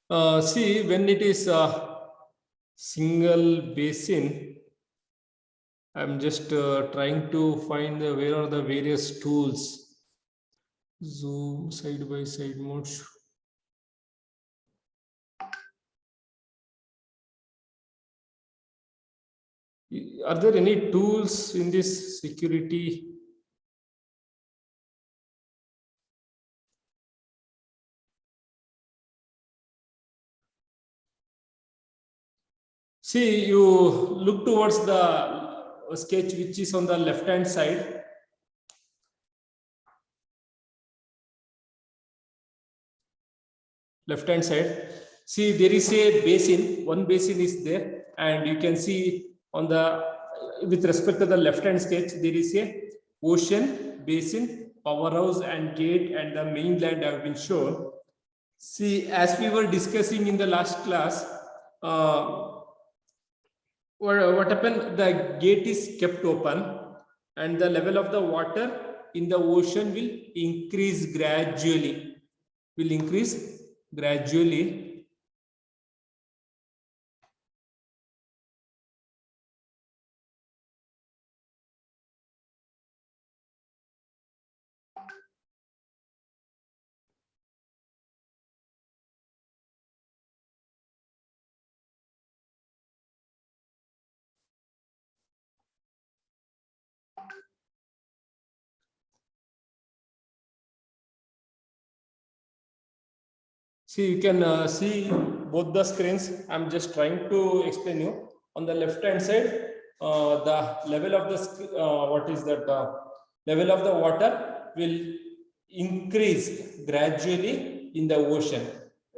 See, when it is a single basin, I'm just trying to find where are the various tools. Zoom, side by side mode. Are there any tools in this security? See, you look towards the sketch which is on the left hand side. Left hand side. See, there is a basin. One basin is there, and you can see on the with respect to the left hand sketch, there is a ocean, basin, powerhouse, and gate, and the mainland have been shown. See, as we were discussing in the last class, what happened? The gate is kept open, and the level of the water in the ocean will increase gradually. Will increase gradually. See, you can see both the screens. I'm just trying to explain you. On the left hand side, the level of the what is that? Level of the water will increase gradually in the ocean.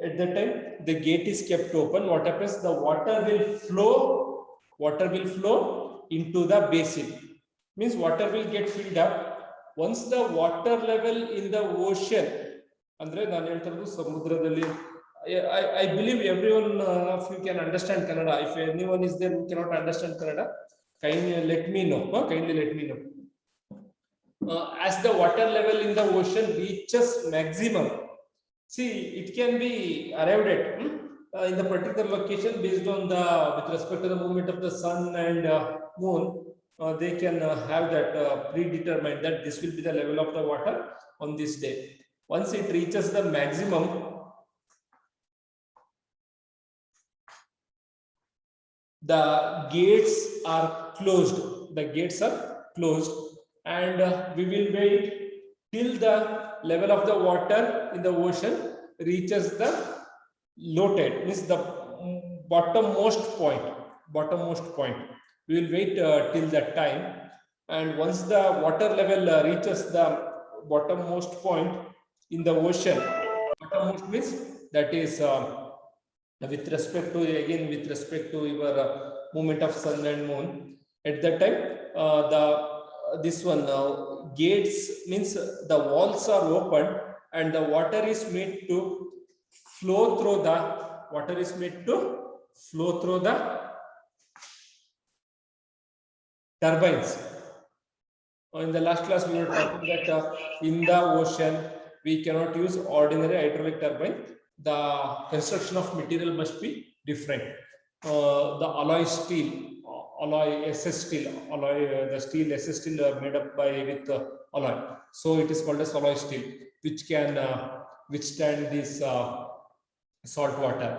At that time, the gate is kept open. What happens? The water will flow. Water will flow into the basin. Means water will get filled up. Once the water level in the ocean, ಅಂದ್ರೆ ನಾನು ಹೇಳ್ತಿರೋದು ಸಮುದ್ರದಲ್ಲಿ, I believe everyone of you can understand Kannada. If anyone is there who cannot understand Kannada, kindly let me know. Kindly let me know. As the water level in the ocean reaches maximum, see, it can be arrived at in the particular location based on the with respect to the movement of the sun and moon. They can have that predetermined that this will be the level of the water on this day. Once it reaches the maximum, the gates are closed. The gates are closed, and we will wait till the level of the water in the ocean reaches the low tide, means the bottommost point. Bottommost point. We will wait till that time, and once the water level reaches the bottommost point in the ocean, bottommost means that is with respect to, again, with respect to your movement of sun and moon. At that time, the this one gates means the walls are open, and the water is made to flow through the turbines. In the last class, we were talking that in the ocean we cannot use ordinary hydraulic turbine. The construction of material must be different. The alloy steel, alloy SS steel, the steel SS steel made up by with alloy. So it is called as alloy steel, which can withstand this salt water.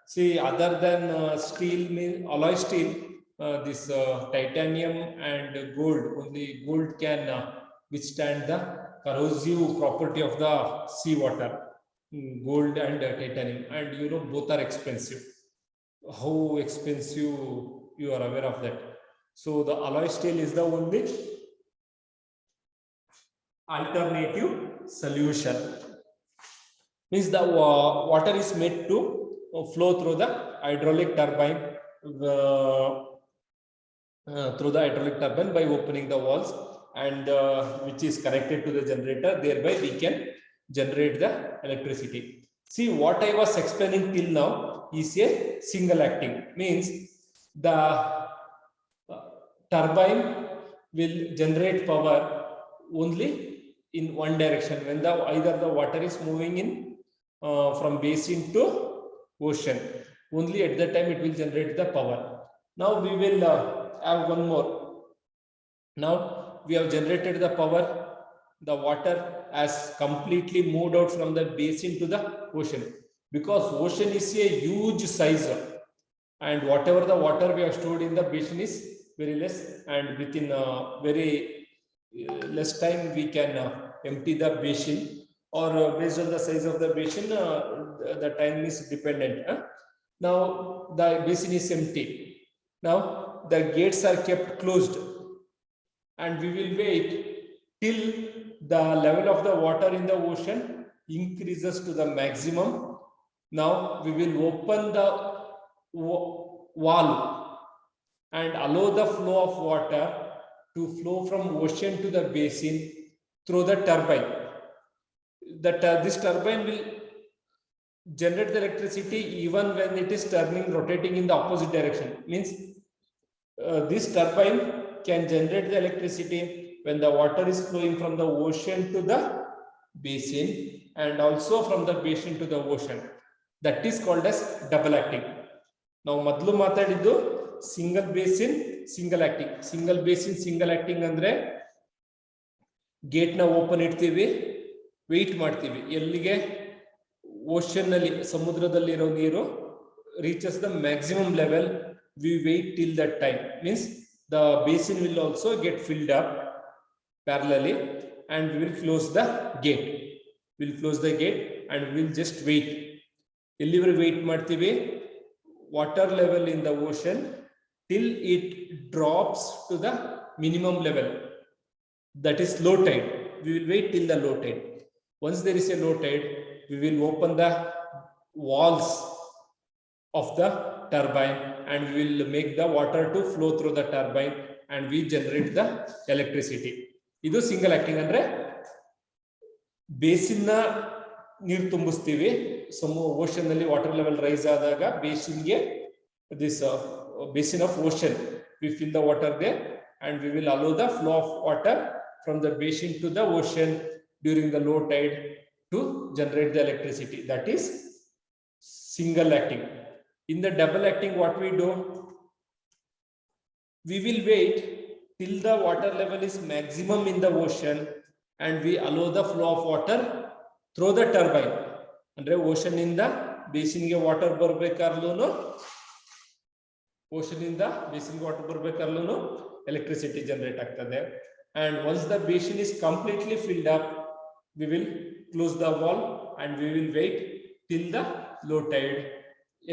See, other than steel, alloy steel, this titanium and gold, only gold can withstand the corrosive property of the seawater. Gold and titanium, and you know, both are expensive. How expensive, you are aware of that. So the alloy steel is the only alternative solution. Means the water is made to flow through the hydraulic turbine, by opening the valves, and which is connected to the generator. Thereby we can generate the electricity. See, what I was explaining till now is a single acting, means the turbine will generate power only in one direction when the either the water is moving in from basin to ocean. Only at that time it will generate the power. Now we will have one more. Now we have generated the power. The water has completely moved out from the basin to the ocean, because ocean is a huge size, and whatever the water we have stored in the basin is very less, and within very less time we can empty the basin, or based on the size of the basin, the time is dependent. Now the basin is empty. Now the gates are kept closed, and we will wait till the level of the water in the ocean increases to the maximum. Now we will open the wall and allow the flow of water to flow from ocean to the basin through the turbine. This turbine will generate the electricity even when it is rotating in the opposite direction. Means this turbine can generate the electricity when the water is flowing from the ocean to the basin, and also from the basin to the ocean. That is called as double acting. Now madlu matadiddu single basin single acting. Single basin single acting andre gate na open idtivi, wait ಮಾಡ್ತೀವಿ. ಎಲ್ಲಿಗೆ? Ocean ನಲ್ಲಿ, ಸಮುದ್ರದಲ್ಲಿರೋ ನೀರು reaches the maximum level, we wait till that time. Means the basin will also get filled up parallelly, and we will close the gate. We will close the gate and we will just wait. ಎಲ್ಲಿವರೆಗೆ wait ಮಾಡ್ತೀವಿ? Water level in the ocean till it drops to the minimum level, that is low tide. We will wait till the low tide. Once there is a low tide, we will open the walls of the turbine and we will make the water to flow through the turbine and we generate the electricity. Idu single acting andre basin na ನೀರು ತುಂಬಿಸ್ತೀವಿ. Ocean ನಲ್ಲಿ water level rice ಆದಾಗ ಬೇಸಿನ್ಗೆ this basin of ocean, we fill the water there and we will allow the flow of water from the basin to the ocean during the low tide to generate the electricity. That is single acting. In the double acting, what we do? We will wait till the water level is maximum in the ocean and we allow the flow of water through the turbine. Andre ocean inda basin ge water barbekarlunu, ocean inda basin ge water barbekarlunu electricity generate agtade. And once the basin is completely filled up, we will close the wall and we will wait till the low tide.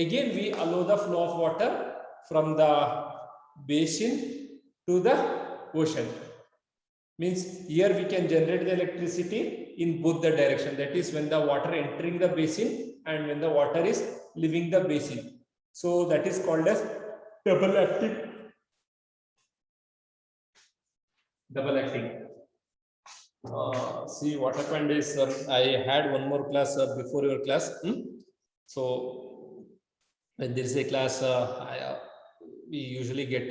Again we allow the flow of water from the basin to the ocean. Means here we can generate the electricity in both the direction. That is when the water entering the basin and when the water is leaving the basin. So that is called as double acting. Double acting. See what happened is I had one more class before your class. So when there is a class, we usually get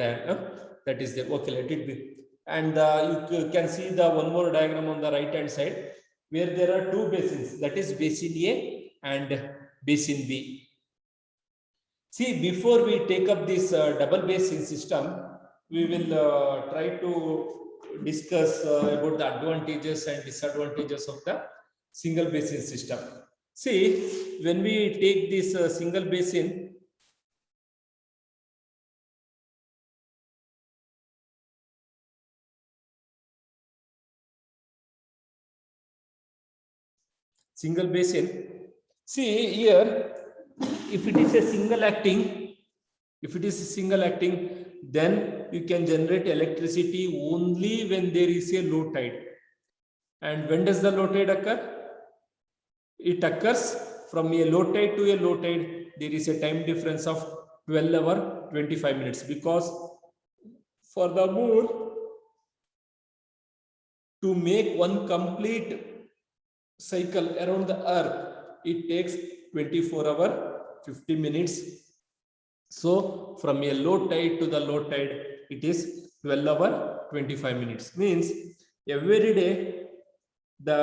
that is there. Okay, let it be. And you can see the one more diagram on the right hand side where there are two basins, that is basin A and basin B. See, before we take up this double basin system, we will try to discuss about the advantages and disadvantages of the single basin system. See, when we take this single basin, see here, if it is a single acting, then you can generate electricity only when there is a low tide. And when does the low tide occur? It occurs from a low tide to a low tide. There is a time difference of 12 hours 25 minutes, because for the moon to make one complete cycle around the earth, it takes 24 hours 50 minutes. So from a low tide to the low tide, it is 12 hours 25 minutes. Means every day the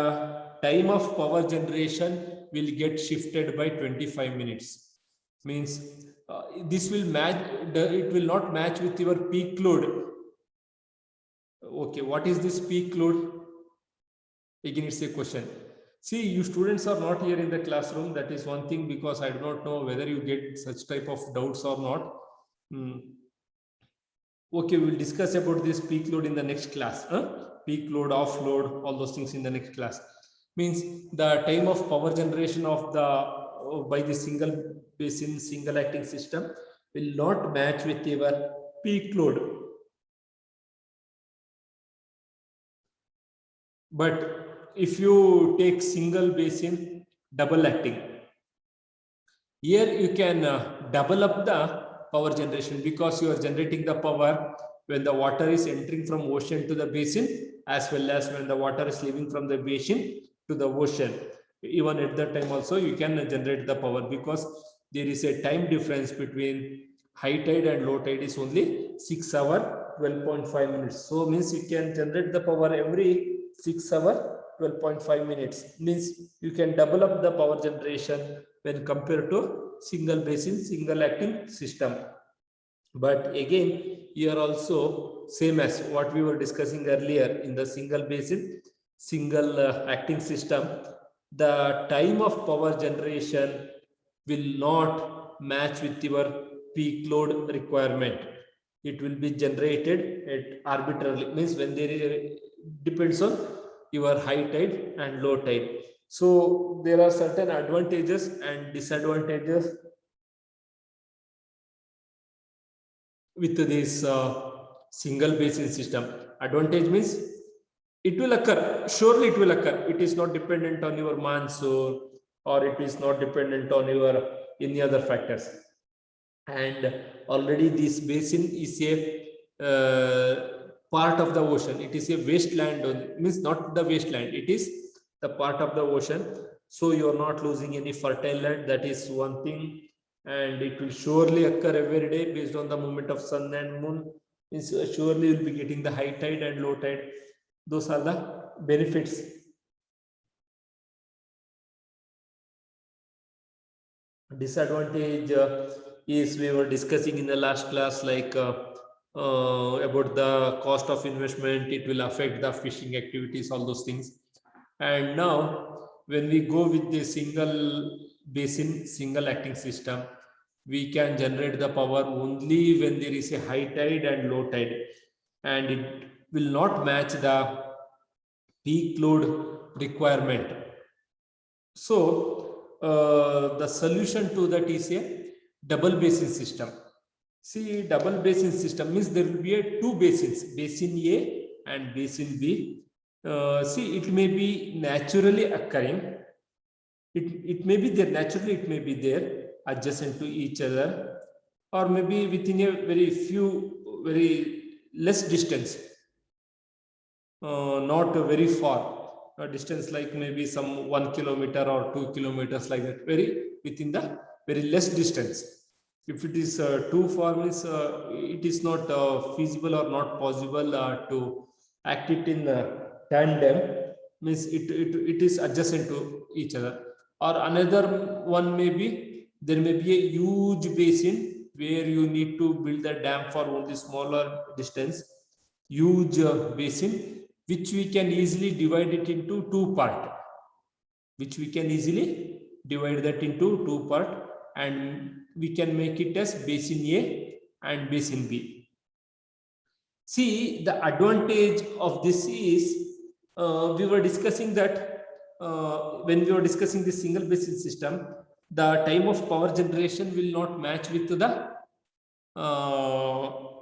time of power generation will get shifted by 25 minutes. means this will match, it will not match with your peak load. Okay, what is this peak load? Again, it's a question. See, you students are not here in the classroom. That is one thing, because I do not know whether you get such type of doubts or not. Okay, we will discuss about this peak load in the next class. Peak load, off load, all those things in the next class. Means the time of power generation of the by the single basin, single acting system will not match with your peak load. But if you take single basin double acting, here you can double up the power generation, because you are generating the power when the water is entering from ocean to the basin, as well as when the water is leaving from the basin to the ocean. Even at that time also you can generate the power, because there is a time difference between high tide and low tide is only 6 hours 12.5 minutes. So means you can generate the power every 6 hours 12.5 minutes. Means you can double up the power generation when compared to single basin, single acting system. But again, here also same as what we were discussing earlier in the single basin, single acting system, the time of power generation will not match with your peak load requirement. It will be generated at arbitrarily, means when there is, depends on your high tide and low tide. So there are certain advantages and disadvantages with this single basin system. Advantage means it will occur, surely it will occur. It is not dependent on your monsoon, or it is not dependent on your any other factors. And already this basin is a part of the ocean. It is a wasteland, means not the wasteland, it is the part of the ocean. So you are not losing any fertile land. That is one thing. And it will surely occur every day based on the movement of sun and moon. Means surely you will be getting the high tide and low tide. Those are the benefits. Disadvantage is we were discussing in the last class, like about the cost of investment. It will affect the fishing activities, all those things. And now when we go with the single basin, single acting system, we can generate the power only when there is a high tide and low tide, and it will not match the peak load requirement. So the solution to that is a double basin system. See, double basin system means there will be a two basins, basin A and basin B. See, it may be naturally occurring. It may be there naturally, it may be there adjacent to each other, or maybe within a very less distance, not very far. A distance like maybe some 1 kilometer or 2 kilometers, like that, very within the very less distance. If it is too far, means it is not feasible or not possible to act it in tandem, means it is adjacent to each other. Or another one may be, there may be a huge basin where you need to build a dam for only smaller distance, huge basin, which we can easily divide it into two parts, and we can make it as basin A and basin B. See, the advantage of this is, we were discussing that when we were discussing the single basin system, the time of power generation will not match with the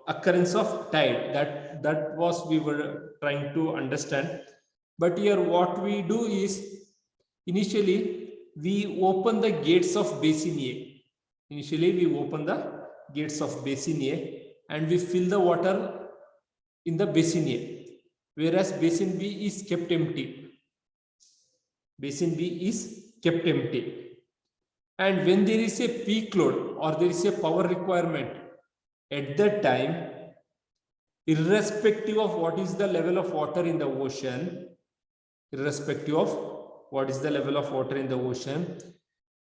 occurrence of tide. That was we were trying to understand. But here what we do is, initially we open the gates of basin A. And we fill the water in the basin A, whereas basin B is kept empty. And when there is a peak load or there is a power requirement, at that time, irrespective of what is the level of water in the ocean,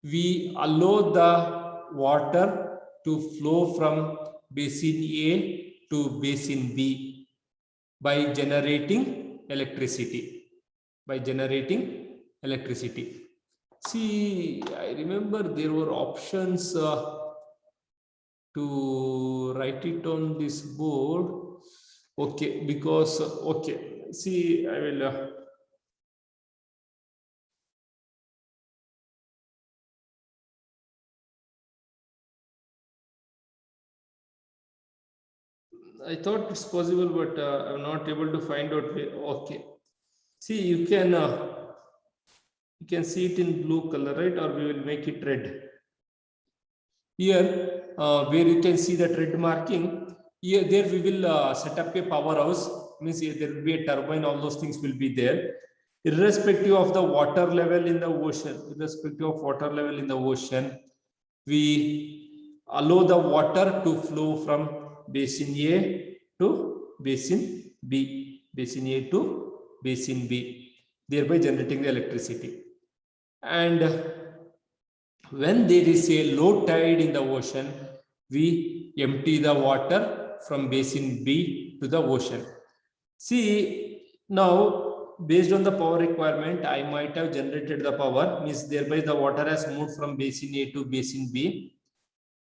we allow the water to flow from basin A to basin B by generating electricity. See, I remember there were options to write it on this board. Okay, because okay, see, I will. I thought it's possible, but I'm not able to find out. Okay, see, you can see it in blue color, right? Or we will make it red. Here, where you can see that red marking, here there we will set up a powerhouse. Means there will be a turbine. All those things will be there, irrespective of the water level in the ocean. We allow the water to flow from basin A to basin B, thereby generating the electricity. And when there is a low tide in the ocean, we empty the water from basin B to the ocean. See, now based on the power requirement, I might have generated the power, means thereby the water has moved from basin A to basin B,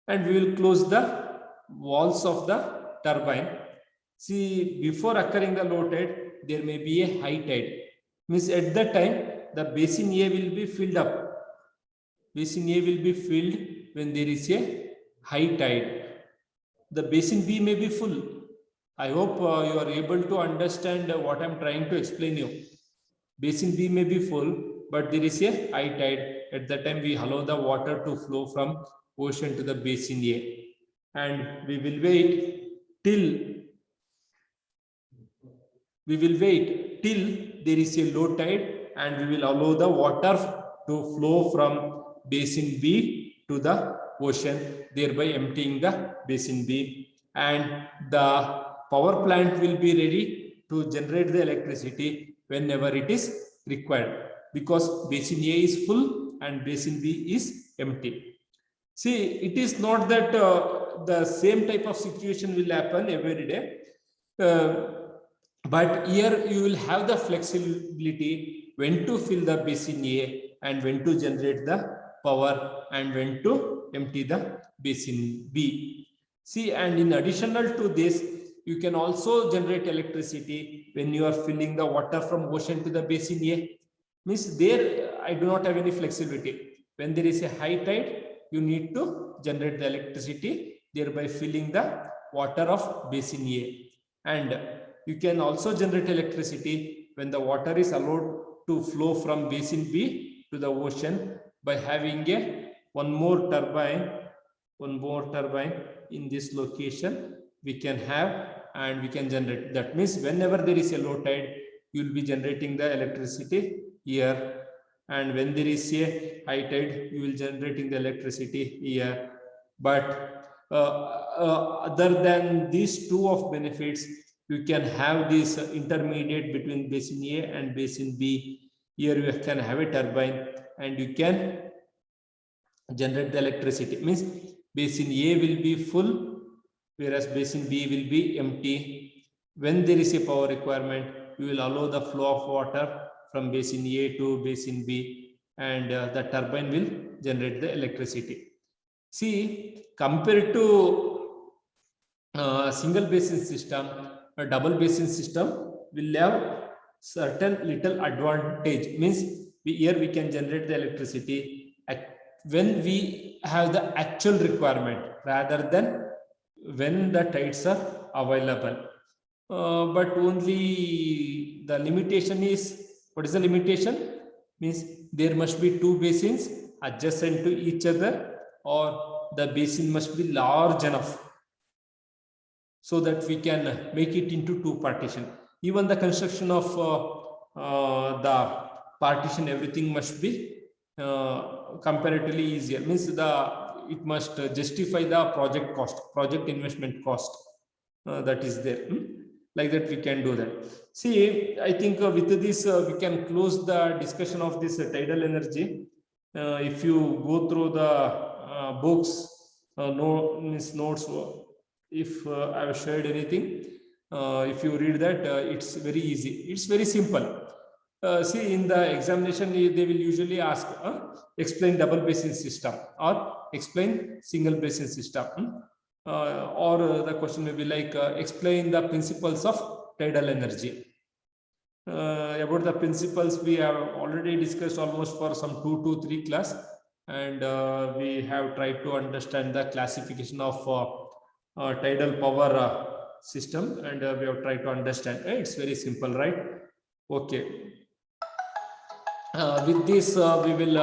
and we will close the walls of the turbine. See, before occurring the low tide, there may be a high tide. Means at that time, the basin A will be filled up. When there is a high tide. The basin B may be full. I hope you are able to understand what I am trying to explain you. Basin B may be full, but there is a high tide. At that time, we allow the water to flow from ocean to the basin A. And we will wait till there is a low tide, and we will allow the water to flow from basin B to the ocean, thereby emptying the basin B, and the power plant will be ready to generate the electricity whenever it is required, because basin A is full and basin B is empty. See, it is not that the same type of situation will happen every day, but here you will have the flexibility when to fill the basin A and when to generate the power and when to empty the basin B. See, and in additional to this, you can also generate electricity when you are filling the water from ocean to the basin A. Means there I do not have any flexibility. When there is a high tide, you need to generate the electricity, thereby filling the water of basin A. And you can also generate electricity when the water is allowed to flow from basin B to the ocean by having one more turbine in this location we can have, and we can generate. That means whenever there is a low tide, you will be generating the electricity here, and when there is a high tide, you will generating the electricity here. But other than these two of benefits, you can have this intermediate between basin A and basin B. Here you can have a turbine and you can generate the electricity. Means basin A will be full, whereas basin B will be empty. When there is a power requirement, you will allow the flow of water from basin A to basin B, and the turbine will generate the electricity. See, compared to single basin system, a double basin system will have certain little advantage. Means here we can generate the electricity when we have the actual requirement rather than when the tides are available. But only the limitation is, what is the limitation? Means there must be two basins adjacent to each other, or the basin must be large enough so that we can make it into two partition. Even the construction of the partition, everything must be comparatively easier. Means it must justify the project investment cost that is there. Like that we can do that. See, I think with this we can close the discussion of this tidal energy. If you go through the books, no means notes. If I have shared anything, if you read that, it's very easy. It's very simple. See, in the examination, they will usually ask, explain double basin system or explain single basin system. Or the question may be like, explain the principles of tidal energy. About the principles, we have already discussed almost for some 2 to 3 class, and we have tried to understand the classification of tidal power system, and we have tried to understand. It's very simple, right? Okay. With this, we will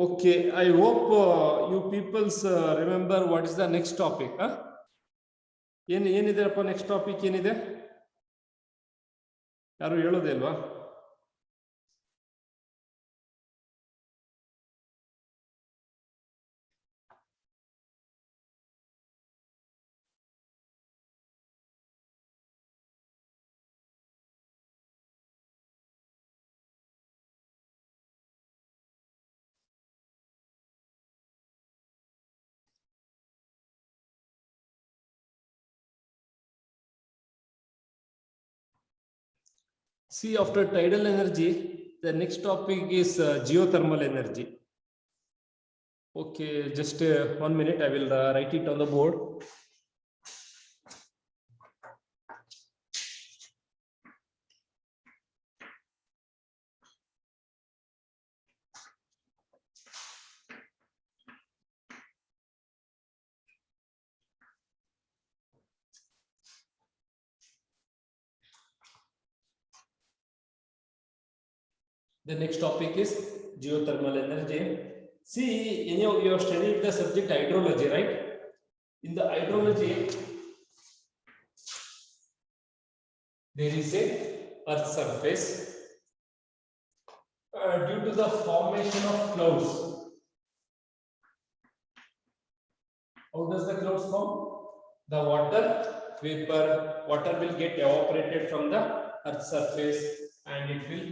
okay, I hope you peoples remember what is the next topic. ಏನಿದೆಪ್ಪ next topic ಏನಿದೆ? ಯಾರು ಹೇಳೋದೇ ಅಲ್ವಾ? See, after tidal energy, the next topic is geothermal energy. Okay, just 1 minute, I will write it on the board. The next topic is geothermal energy. See, you have studied the subject hydrology, right? In the hydrology, there is a earth surface. Due to the formation of clouds, how does the clouds form? The water vapor, water will get evaporated from the earth surface, and it will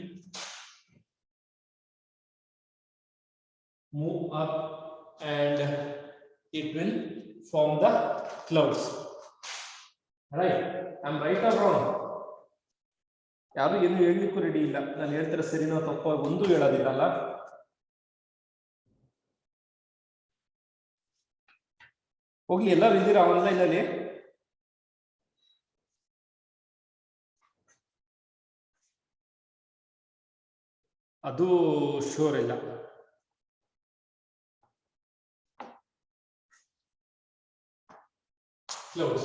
move up, and it will form the clouds. Right? I'm right or wrong? ಯಾರು ಏನು ಹೇಳಲಿಕ್ಕೂ ready ಇಲ್ಲ. ನಾನು ಹೇಳ್ತಾರೆ ಸರಿನೋ ತಪ್ಪೋ ಒಂದು ಹೇಳೋದಿಲ್ಲ. ಹೋಗ್ಲಿ, ಎಲ್ಲರೂ ಇದ್ದೀರಾ ಆನ್ಲೈನ್ ಅಲ್ಲಿ? ಅದು ಶೋರ್ ಇಲ್ಲ. Clouds,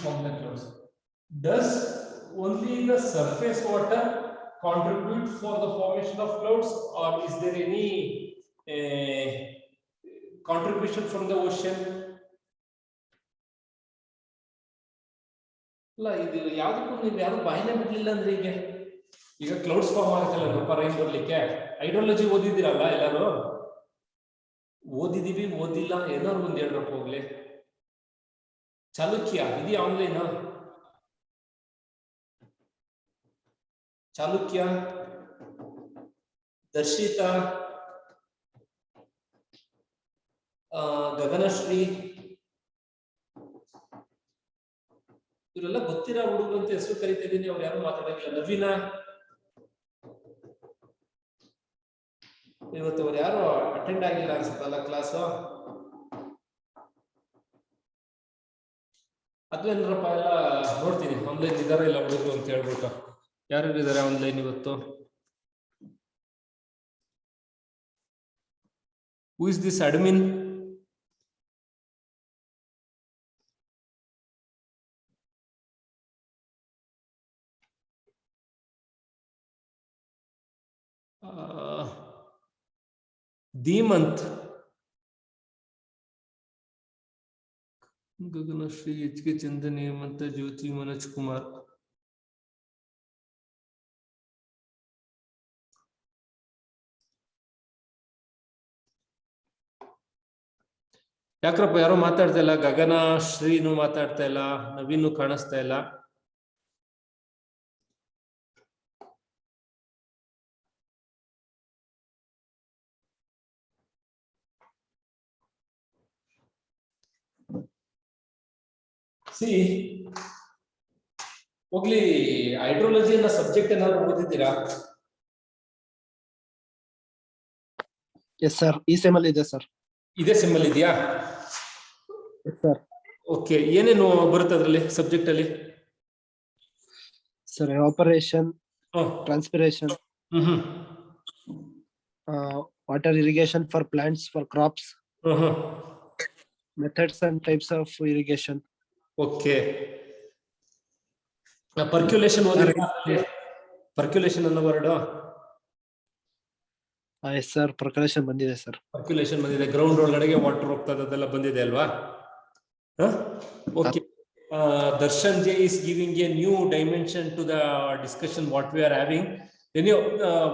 form the clouds. Does only the surface water contribute for the formation of clouds, or is there any contribution from the ocean? ಇಲ್ಲ, ಇದು ಯಾವ್ದಕ್ಕೂ ನೀವು ಯಾರು ಬಾಯಿನೇ ಬಿಡ್ಲಿಲ್ಲ ಅಂದ್ರೆ ಈಗ ಕ್ಲೌಡ್ಸ್ ಫಾರ್ಮ್ ಆಗುತ್ತಲ್ಲ ಸ್ವಲ್ಪ ರೈನ್ ಬರ್ಲಿಕ್ಕೆ. ಹೈಡ್ರಾಲಜಿ ಓದಿದಿರಲ್ಲ ಎಲ್ಲರೂ? ಓದಿದೀವಿ ಓದಿಲ್ಲ ಏನಾದ್ರು ಒಂದು ಹೇಳ್ಬೇಕು. ಹೋಗ್ಲಿ, ಚಾಲುಕ್ಯ ಇದೆಯಾ ಆನ್ಲೈನ್? ಚಾಲುಕ್ಯ, ದರ್ಶಿತಾ, ಗಗನಶ್ರೀ, ಇವರೆಲ್ಲ ಗೊತ್ತಿರೋ ಹುಡುಗರು ಅಂತ ಹೆಸರು ಕರಿತಾ ಇದ್ದೀನಿ. ಅವ್ರು ಯಾರು ಮಾತಾಡೋದಿಲ್ಲ. ನವೀನ, ಇವತ್ತು ಅವ್ರು ಯಾರು ಅಟೆಂಡ್ ಆಗಿಲ್ಲ ಅನ್ಸುತ್ತಲ್ಲ ಕ್ಲಾಸ್. ಅದ್ವೇನಪ್ಪ ಎಲ್ಲ ನೋಡ್ತೀನಿ ಆನ್ಲೈನ್ ಇದಾರ ಇಲ್ಲ ಹುಡುಗರು ಅಂತ ಹೇಳ್ಬಿಟ್ಟು. ಯಾರು ಇದ್ದಾರೆ ಆನ್ಲೈನ್ ಇವತ್ತು? Who is this admin? Dheemant, Gaganashree, HK Chandan, ಹೇಮಂತ, ಜ್ಯೋತಿ, ಮನೋಜ್ ಕುಮಾರ್. ಯಾಕ್ರಪ್ಪ ಯಾರೋ ಮಾತಾಡ್ತಾ ಇಲ್ಲ? ಗಗನ ಶ್ರೀನು ಮಾತಾಡ್ತಾ ಇಲ್ಲ, ನವೀನು ಕಾಣಿಸ್ತಾ ಇಲ್ಲ. ಹೋಗ್ಲಿ, ಹೈಡ್ರೋಲಜಿ ಅನ್ನೋ ಸಬ್ಜೆಕ್ಟ್ ಏನಾದ್ರು ಓದಿದ್ದೀರಾ? ಎಸ್ ಸರ್, ಈ ಸೆಮ್ ಅಲ್ಲಿ ಇದೆ ಸರ್. ಇದೇ ಸೆಮ್ ಅಲ್ಲಿ ಇದೆಯಾ? ಸರ್. ಓಕೆ, ಏನೇನು ಬರುತ್ತೆ ಅದರಲ್ಲಿ ಸಬ್ಜೆಕ್ಟ್ ಅಲ್ಲಿ? Sir, operation, transpiration, water irrigation for plants, for crops, methods and types of irrigation. Okay, percolation percolation ಅನ್ನೋ ವರ್ಡ್. ಎಸ್ ಸರ್, ಪರ್ಕ್ಯುಲೇಷನ್ ಬಂದಿದೆ ಸರ್. ಪರ್ಕ್ಯುಲೇಷನ್ ಬಂದಿದೆ, ಗ್ರೌಂಡ್ ಒಳಗಡೆಗೆ ವಾಟರ್ ಹೋಗ್ತಾ ಅದೆಲ್ಲ ಬಂದಿದೆ ಅಲ್ವಾ? Okay. Darshan J is giving a new dimension to the discussion what we are having. Then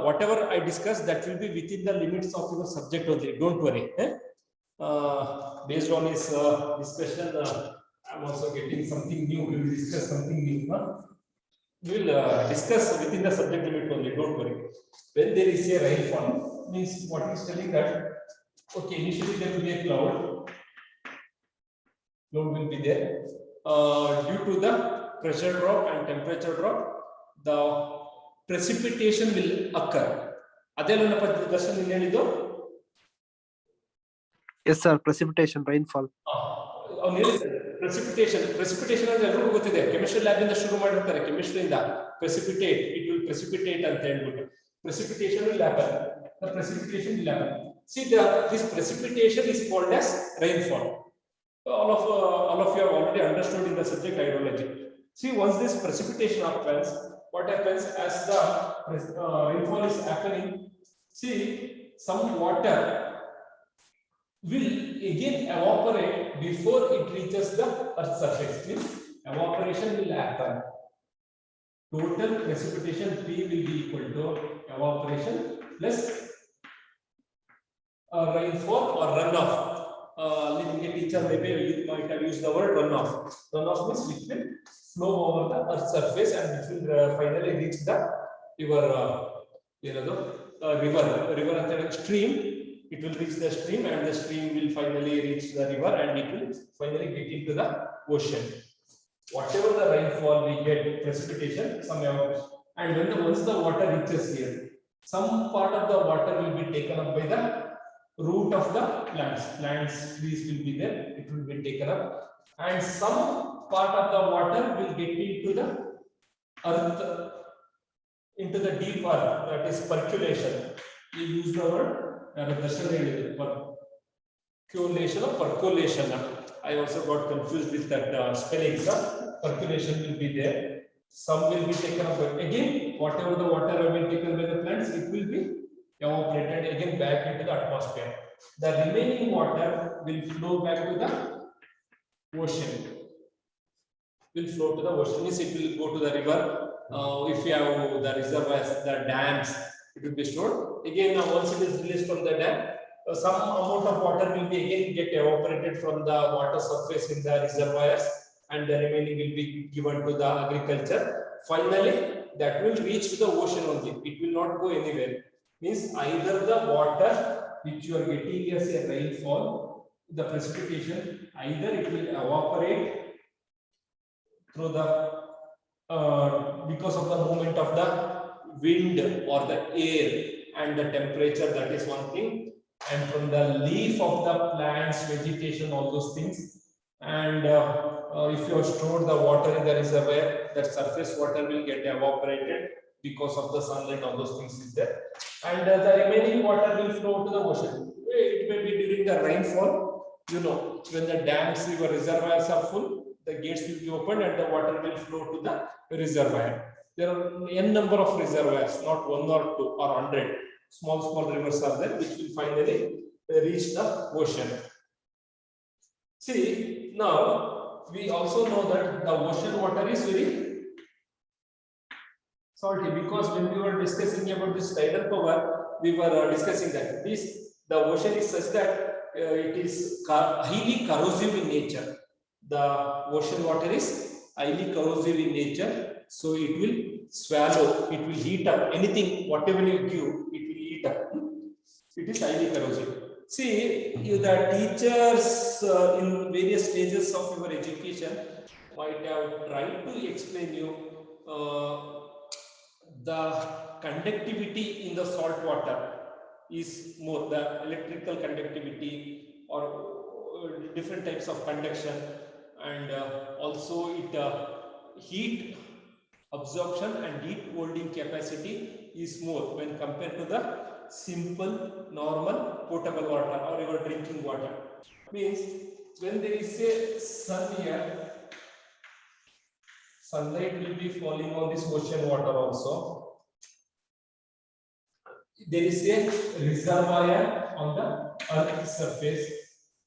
whatever I discuss, that will be within the limits of your subject only. Don't worry. Based on his discussion, I'm also getting something new. We will discuss something new. We will discuss within the subject limit only. Don't worry. When there is a rainfall, means what is telling that, okay, initially there will be a cloud. Cloud will be there. Due to the pressure drop and temperature drop, the precipitation will occur. Adela Darshan in ಹೇಳಿದ್ದು? Yes sir, precipitation, rainfall. Precipitation ಅಂದ್ರೆ ಎಲ್ಲರಿಗೂ ಗೊತ್ತಿದೆ. Chemistry lab ಇಂದ ಶುರು ಮಾಡಿರ್ತಾರೆ. Chemistry ಇಂದ precipitate, it will precipitate ಅಂತ ಹೇಳ್ಬಿಟ್ಟು. Precipitation will happen. The precipitation will happen. See, this precipitation is called as rainfall. All of you have already understood in the subject hydrology. See, once this precipitation happens, what happens as the rainfall is happening? See, some water will again evaporate before it reaches the earth's surface. Means evaporation will happen. Total precipitation P will be equal to evaporation plus rainfall or runoff. Living teacher maybe you might have used the word runoff. Runoff means which will flow over the earth's surface and which will finally reach the river stream. It will reach the stream and the stream will finally reach the river and it will finally get into the ocean. Whatever the rainfall we get, precipitation, some amount, and when once the water reaches here, some part of the water will be taken up by the root of the plants, trees will be there, it will be taken up, and some part of the water will get into the earth, into the deep earth, that is percolation. We use the word percolation or percolation. I also got confused with that spelling. Percolation will be there. Some will be taken up, but again, whatever the water have been taken by the plants, it will be evaporated again back into the atmosphere. The remaining water will flow back to the ocean. Will flow to the ocean. Means it will go to the river. If you have the reservoirs, the dams, it will be stored. Again, once it is released from the dam, some amount of water will be again get evaporated from the water surface in the reservoirs, and the remaining will be given to the agriculture. Finally, that will reach to the ocean only. It will not go anywhere. Means either the water which you are getting as a rainfall, the precipitation, either it will evaporate through the because of the movement of the wind or the air and the temperature, that is one thing, and from the leaf of the plants, vegetation, all those things, and if you have stored the water in the reservoir, that surface water will get evaporated because of the sunlight, all those things is there, and the remaining water will flow to the ocean. It may be during the rainfall, you know, when the dams, river reservoirs are full, the gates will be opened and the water will flow to the reservoir. There are n number of reservoirs, not 1 or 2 or 100. small rivers are there, which will finally reach the ocean. See, now we also know that the ocean water is very salty, because when we were discussing about this tidal power, we were discussing that the ocean is such that it is highly corrosive in nature. The ocean water is highly corrosive in nature, so it will swallow, it will heat up anything, whatever you give, it will heat up. It is highly corrosive. See, the teachers in various stages of your education might have tried to explain you the conductivity in the salt water is more, the electrical conductivity or different types of conduction, and also it heat absorption and heat holding capacity is more when compared to the simple normal potable water or your drinking water. Means when there is a sun here, sunlight will be falling on this ocean water also. There is a reservoir on the earth's surface.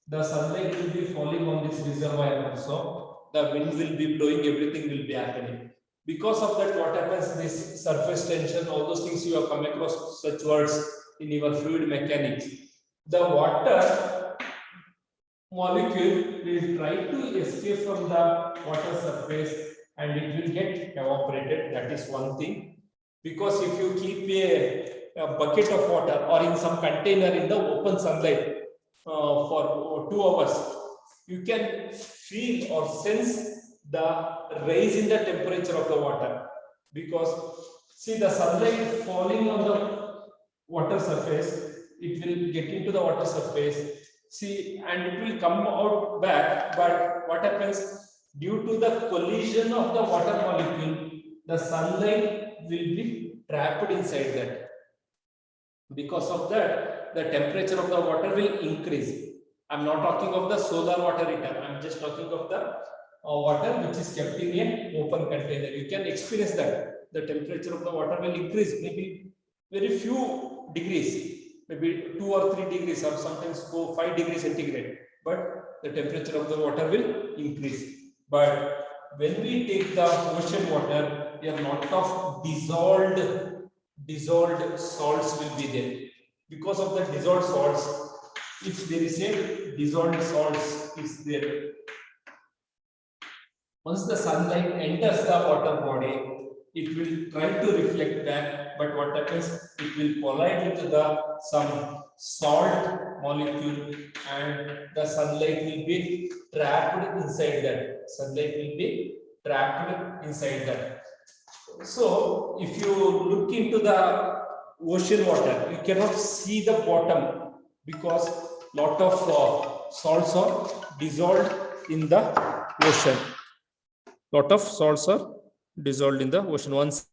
The sunlight will be falling on this reservoir also. The wind will be blowing, everything will be happening. Because of that, what happens, this surface tension, all those things you have come across such words in your fluid mechanics. The water molecule will try to escape from the water surface and it will get evaporated. That is one thing. Because if you keep a bucket of water or in some container in the open sunlight for 2 hours, you can feel or sense the rise in the temperature of the water, because see, the sunlight falling on the water surface, it will get into the water surface, see, and it will come out back. But what happens, due to the collision of the water molecule, the sunlight will be trapped inside that. Because of that, the temperature of the water will increase. I'm not talking of the solar water heater, I'm just talking of the water which is kept in an open container. You can experience that the temperature of the water will increase, maybe very few degrees, maybe 2 or 3 degrees, or sometimes go 5 degrees centigrade, but the temperature of the water will increase. But when we take the ocean water, a lot of dissolved salts will be there. Because of the dissolved salts, if there is a dissolved salts is there, once the sunlight enters the water body, it will try to reflect back, but what happens, it will collide with some salt molecule and the sunlight will be trapped inside that. Sunlight will be trapped inside that. So if you look into the ocean water, you cannot see the bottom because lot of salts are dissolved in the ocean. Lot of salts are dissolved in the ocean. Once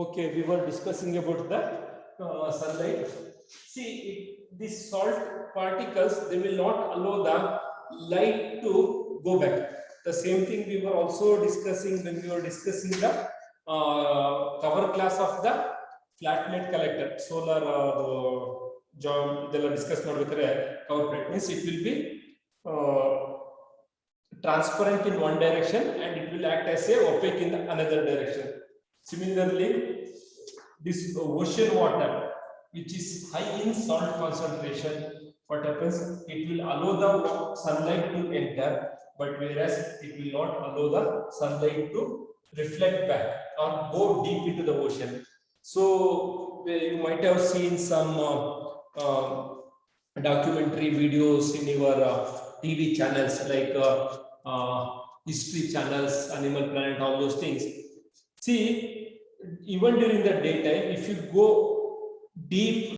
okay, we were discussing about the sunlight. See, these salt particles, they will not allow the light to go back. The same thing we were also discussing when we were discussing the cover glass of the flat plate collector, solar job ಇದೆಲ್ಲ discuss ಮಾಡಬೇಕಾದ್ರೆ cover plate means it will be transparent in one direction and it will act as a opaque in another direction. Similarly, this ocean water, which is high in salt concentration, what happens? It will allow the sunlight to enter, but whereas it will not allow the sunlight to reflect back or go deep into the ocean. So you might have seen some documentary videos in your TV channels like history channels, Animal Planet, all those things. See, even during the daytime, if you go deep